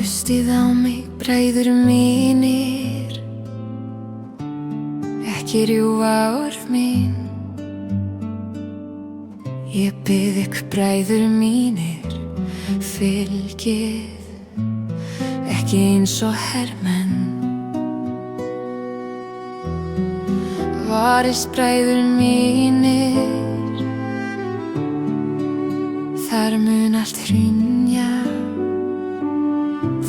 Hlustið á mig, bræður mínir, ekki rjúfa orð mín. Ég bið ykkur, bræður mínir, fylgið, ekki eins og hermenn. Varist, bræður mínir, þar mun allt hrynja.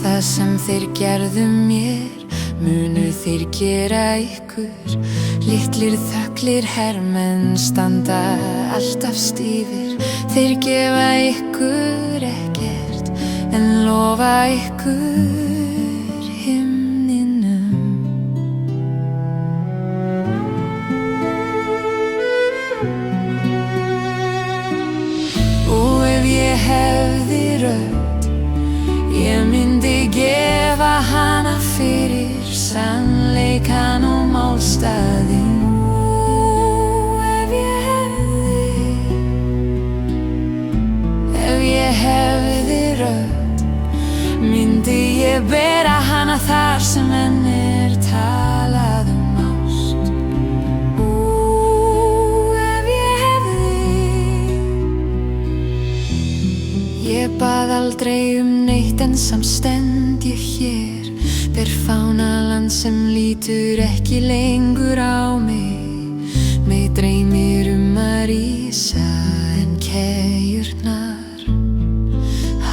Það sem þeir gerðu mér, munu þeir gera ykkur. Litlir þöglir hermenn standa alltaf stífir. Þeir gefa ykkur ekkert, en lofa ykkur himninum. Og ef ég hefði rödd, ég myndi gefa hana fyrir sannleikann og málstaðinn. Ef ég hefði rödd, myndi ég bera hana þar sem enn talað ást. Ef ég hefði, ég bað aldrei neitt, en samt stend ég hér, ber fánaland sem lítur ekki lengur á mig. Mig dreymir að rísa, en keyjurnar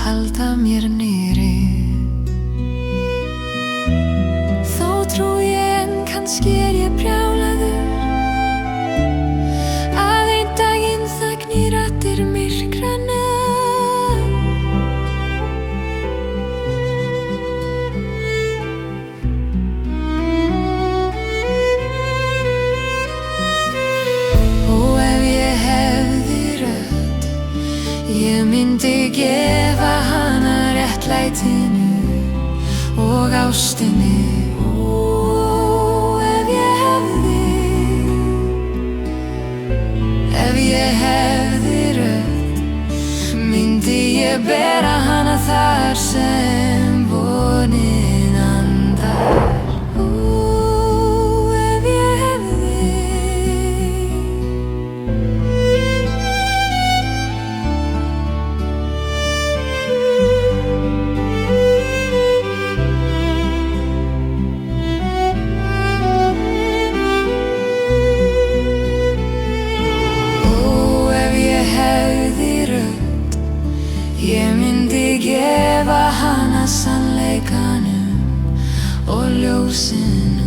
halda mér niðri. Þó trú ég, en kannski ég brjálaður, að einn daginn þagni raddir myrkranna. Ég myndi gefa hana réttlætinu og ástinni. Ef ég hefði rödd, myndi ég bera hana þar sem vonin andar. Ég myndi gefa hana sannleikanum og ljósinu.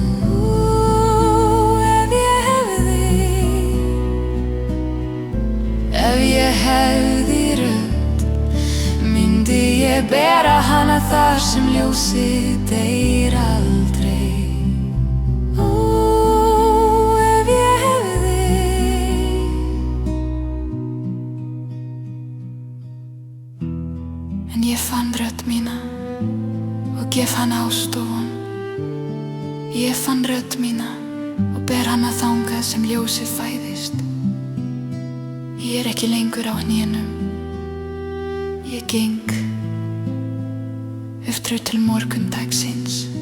Ef ég hefði rödd, myndi ég bera hana þar sem ljósið deyr aldrei. En ég fann rödd mína og gef hana ást og von. Ég fann rödd mína og ber hana þangað sem ljósið fæðist. Ég ekki lengur á hnénum. Ég geng eftir til morgundagsins.